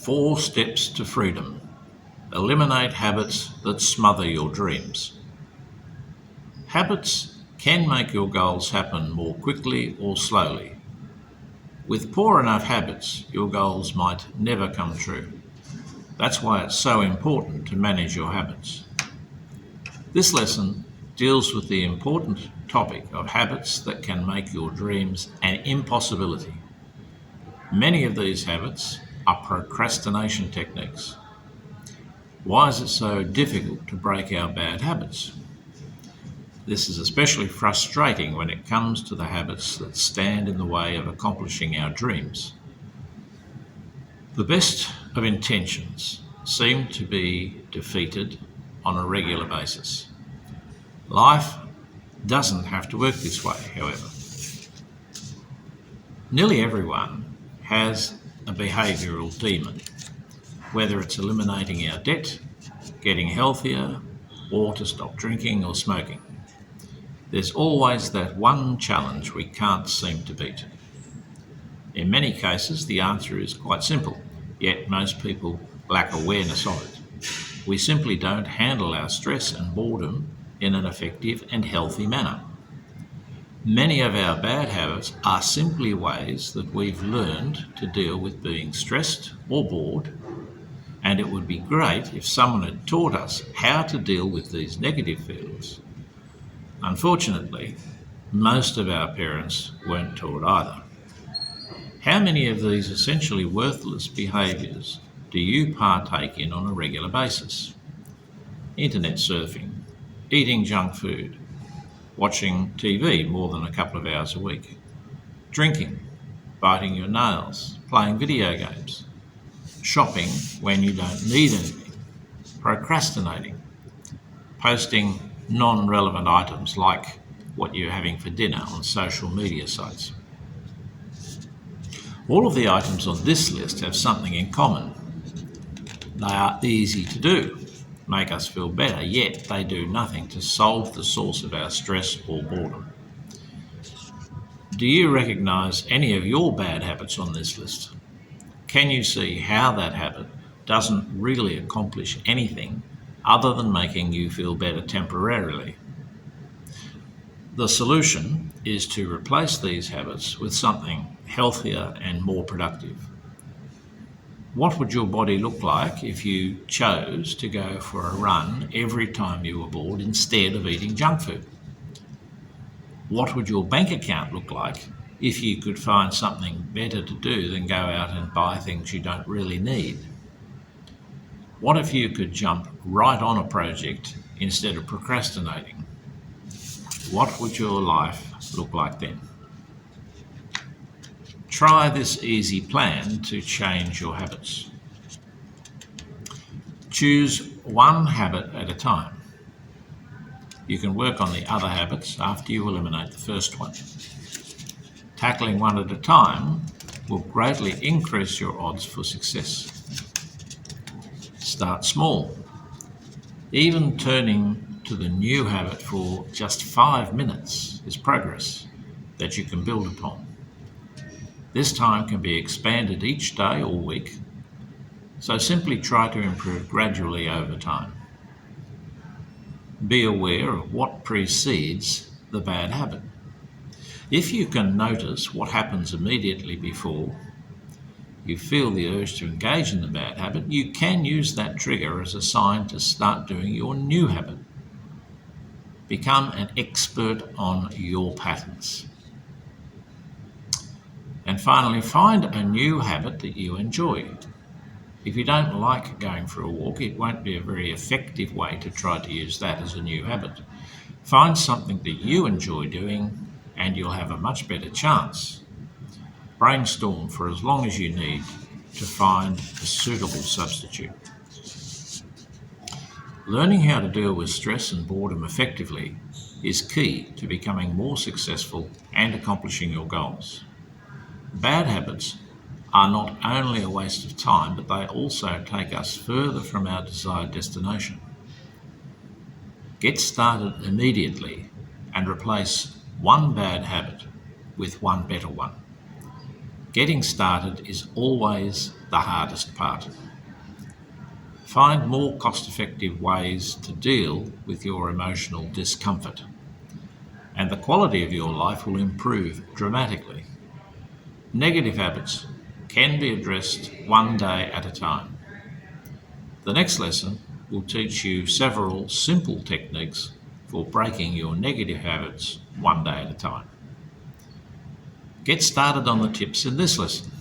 4 steps to freedom. Eliminate habits that smother your dreams. Habits can make your goals happen more quickly or slowly. With poor enough habits, your goals might never come true. That's why it's so important to manage your habits. This lesson deals with the important topic of habits that can make your dreams an impossibility. Many of these habits are procrastination techniques. Why is it so difficult to break our bad habits? This is especially frustrating when it comes to the habits that stand in the way of accomplishing our dreams. The best of intentions seem to be defeated on a regular basis. Life doesn't have to work this way, however. Nearly everyone has a behavioural demon, whether it's eliminating our debt, getting healthier, or to stop drinking or smoking. There's always that one challenge we can't seem to beat. In many cases, the answer is quite simple, yet most people lack awareness of it. We simply don't handle our stress and boredom in an effective and healthy manner. Many of our bad habits are simply ways that we've learned to deal with being stressed or bored, and it would be great if someone had taught us how to deal with these negative feelings. Unfortunately, most of our parents weren't taught either. How many of these essentially worthless behaviours do you partake in on a regular basis? Internet surfing, eating junk food, watching TV more than a couple of hours a week, drinking, biting your nails, playing video games, shopping when you don't need anything, procrastinating, posting non-relevant items like what you're having for dinner on social media sites. All of the items on this list have something in common. They are easy to do, make us feel better, yet they do nothing to solve the source of our stress or boredom. Do you recognise any of your bad habits on this list? Can you see how that habit doesn't really accomplish anything other than making you feel better temporarily? The solution is to replace these habits with something healthier and more productive. What would your body look like if you chose to go for a run every time you were bored instead of eating junk food? What would your bank account look like if you could find something better to do than go out and buy things you don't really need? What if you could jump right on a project instead of procrastinating? What would your life look like then? Try this easy plan to change your habits. Choose one habit at a time. You can work on the other habits after you eliminate the first one. Tackling one at a time will greatly increase your odds for success. Start small. Even turning to the new habit for just 5 minutes is progress that you can build upon. This time can be expanded each day or week, so simply try to improve gradually over time. Be aware of what precedes the bad habit. If you can notice what happens immediately before you feel the urge to engage in the bad habit, you can use that trigger as a sign to start doing your new habit. Become an expert on your patterns. And finally, find a new habit that you enjoy. If you don't like going for a walk, it won't be a very effective way to try to use that as a new habit. Find something that you enjoy doing and you'll have a much better chance. Brainstorm for as long as you need to find a suitable substitute. Learning how to deal with stress and boredom effectively is key to becoming more successful and accomplishing your goals. Bad habits are not only a waste of time, but they also take us further from our desired destination. Get started immediately and replace one bad habit with one better one. Getting started is always the hardest part. Find more cost-effective ways to deal with your emotional discomfort, and the quality of your life will improve dramatically. Negative habits can be addressed one day at a time. The next lesson will teach you several simple techniques for breaking your negative habits one day at a time. Get started on the tips in this lesson.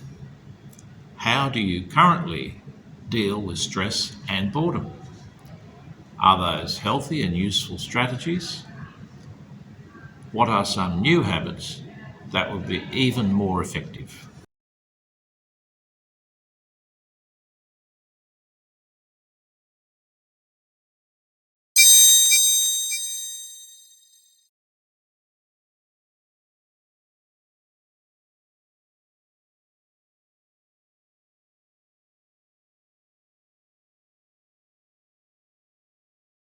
How do you currently deal with stress and boredom? Are those healthy and useful strategies? What are some new habits that would be even more effective?